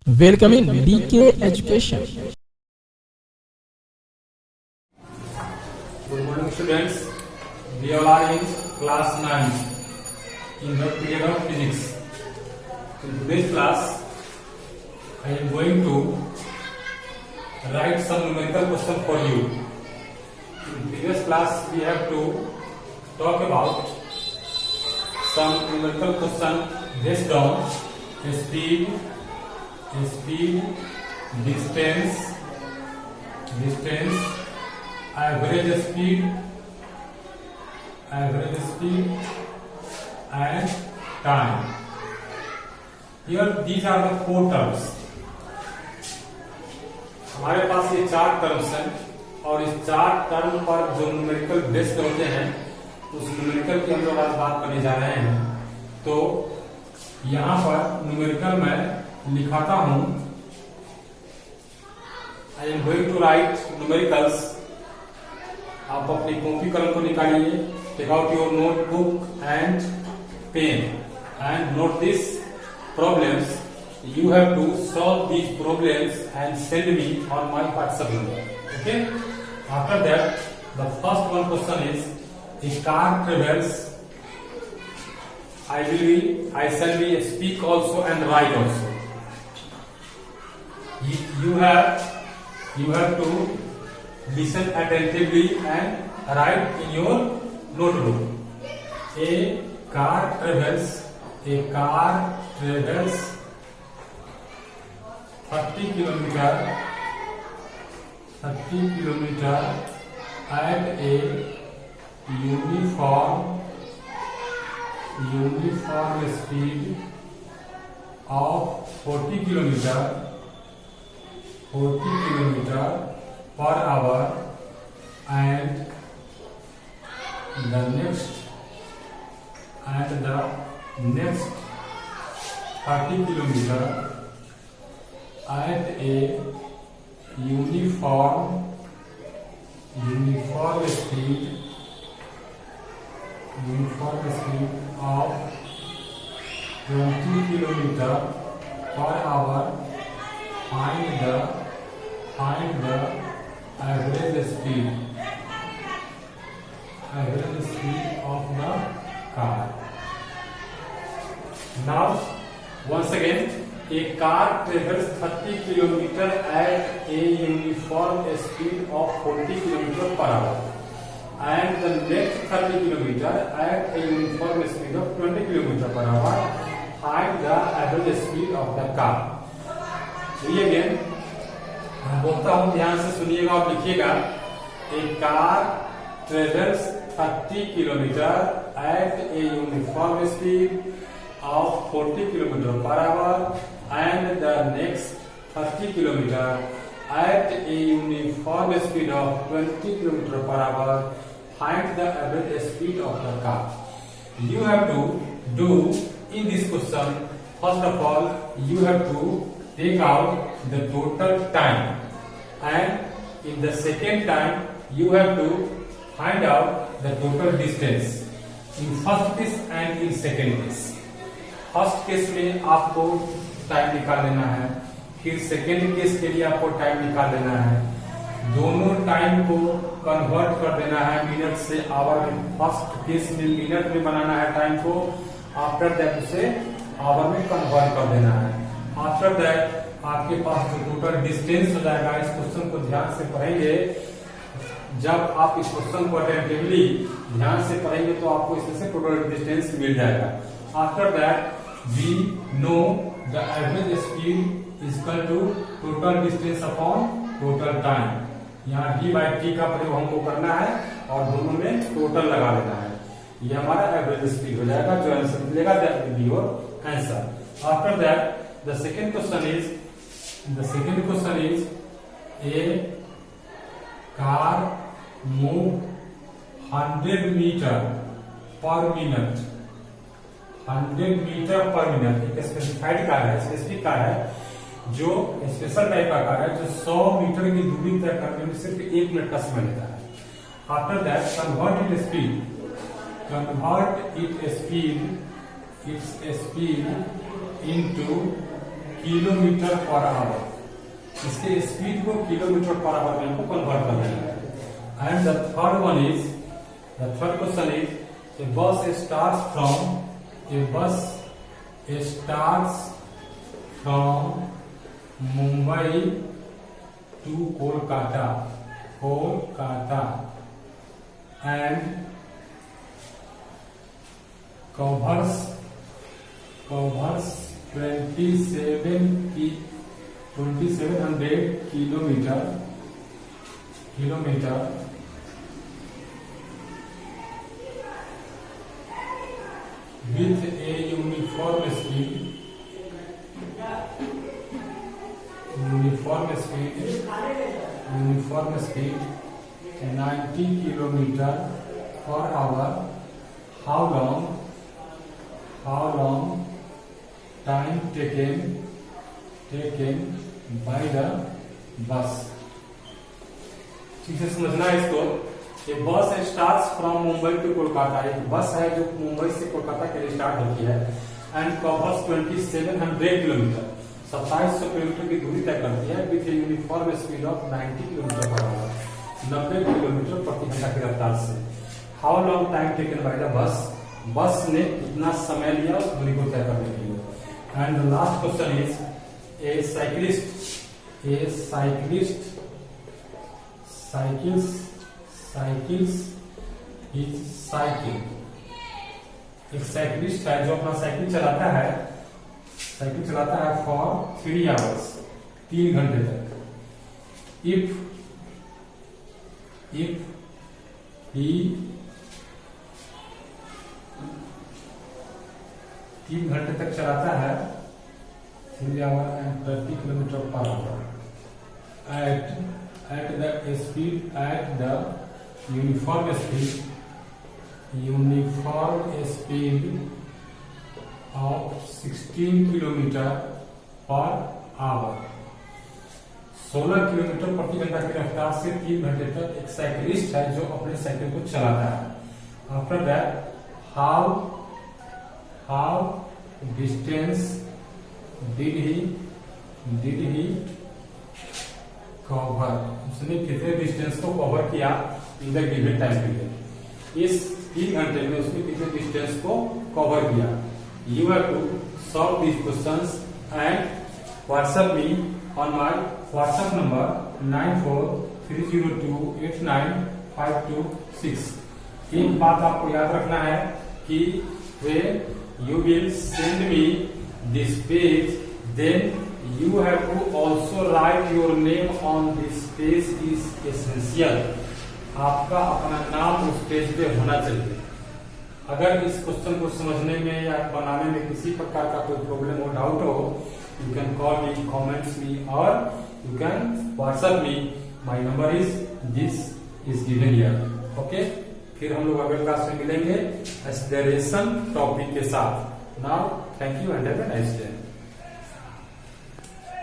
Welcome in DK Education. Good morning, students. We all are in class 9 in the period of physics. In today's class, I am going to write some numerical question for you. In previous class, we have to talk about some numerical question based on speed, distance, average speed, and time. Here these are the four terms. हमारे पास ये चार terms हैं और इस चार term पर जो numerical based होते हैं उस न्यूमेरिकल की हम लोग आज बात करने जा रहे हैं। तो यहाँ पर न्यूमेरिकल मैं लिखाता हूं। I am going to write numericals. आप अपनी कॉपी कलम को निकालिए, take out your notebook and pen and note this problems. You have to solve these problems and send me on my WhatsApp number. Okay? After that, the first one question is: a car travels. I shall be speak also and write also. You have to listen attentively and write in your notebook. A car travels 30 kilometer at a uniform speed of 40 kilometer per hour, and the next 30 kilometer at a uniform speed of 20 kilometer per hour. Find the average speed of the car. Now, once again, a car travels 30 kilometer at a uniform speed of 40 kilometer per hour, and the next 30 kilometer at a uniform speed of 20 kilometer per hour. Find the average speed of the car. चलिए again मैं बोलता हूँ, ध्यान से सुनिएगा और लिखिएगा। A car travels 30 kilometer at a uniform speed of 40 km per hour, and the next 30 km at a uniform speed of 20 km per hour. Find the average speed of the car. You have to do in this question, first of all, you have to take out the total time, and in the second time you have to find out the total distance in first case and in second case. First case में आपको time निकाल लेना है, फिर second case के लिए आपको time निकाल लेना है। दोनों टाइम को कन्वर्ट कर देना है मिनट से आवर में। फर्स्ट केस में मिनट में बनाना है टाइम को, आफ्टर दैट उसे आवर में कन्वर्ट कर देना है। आफ्टर दैट आपके पास जो टोटल डिस्टेंस हो जाएगा, इस क्वेश्चन को ध्यान से पढ़ेंगे। जब आप इस क्वेश्चन को अटेंटिवली ध्यान से पढ़ेंगे तो आपको इसमें से टोटल डिस्टेंस मिल जाएगा। After that we know the average speed is equal to total distance upon total time. यहाँ d by t का प्रयोग हमको करना है और दोनों में टोटल लगा लेना है। ये हमारा एवरेज स्पीड हो जाएगा। जो आंसर मिलेगा that will be your answer. After that the second question is a car move 100 meter per minute। 100 metre per minute एक स्पेसिफाइड कार है, स्पेसिफिक कार है, जो स्पेशल टाइप का कार है, जो 100 मीटर की दूरी तय करने में सिर्फ 1 मिनट का समय लेता है। After that convert its speed into kilometre per hour, इसके स्पीड को किलोमीटर पर आवर में हमको कन्वर्ट करना है। And the third one is, the third question is a bus starts from Mumbai to Kolkata and covers 2700 kilometer with a uniform speed 90 kilometer per hour. How long time taken by the bus? ठीक से समझना है इसको। ये bus starts from Mumbai to Kolkata, एक bus है जो मुंबई से कोलकाता के लिए स्टार्ट होती है एंड कवर्स 2700 किलोमीटर, 2700 किलोमीटर की दूरी तय करती है with uniform speed of 90 kilometre per our, 90 kilometre प्रति घंटा की रफ्तार से। How long time taken by the bus ने कितना समय लिया उस दूरी को तय करने के लिए। And last question is A cyclist है जो अपना साइकिल चलाता है फॉर 3 आवर्स, 3 घंटे तक। इफ ही 3 घंटे तक चलाता है 3 our and 30 kilometre per our at the uniform speed of 16 kilometre per our, 16 kilometre प्रति घंटा की रफ्तार से 3 घंटे तक एक साइकिलिस्ट है जो अपने साइकिल को चलाता है। After that how distance did he cover, उसने कितने डिस्टेंस को कवर किया in the given time period, इस 3 घंटे में उसने कितने डिस्टेंस को कवर किया। You have to solve these questions and WhatsApp me on my WhatsApp number 9430289526। एक बात आपको याद रखना है कि when you will send me this page, then you have to also write your name on this page is essential। आपका अपना नाम उस पेज पे होना चाहिए। अगर इस क्वेश्चन को समझने में या बनाने में किसी प्रकार का कोई प्रॉब्लम हो, डाउट हो, you can call me, comments me or you can WhatsApp me। My number is given here। Okay? फिर हम लोग अगले क्लास में मिलेंगे एक्सेलरेशन टॉपिक के साथ। Now, thank you and have a nice day।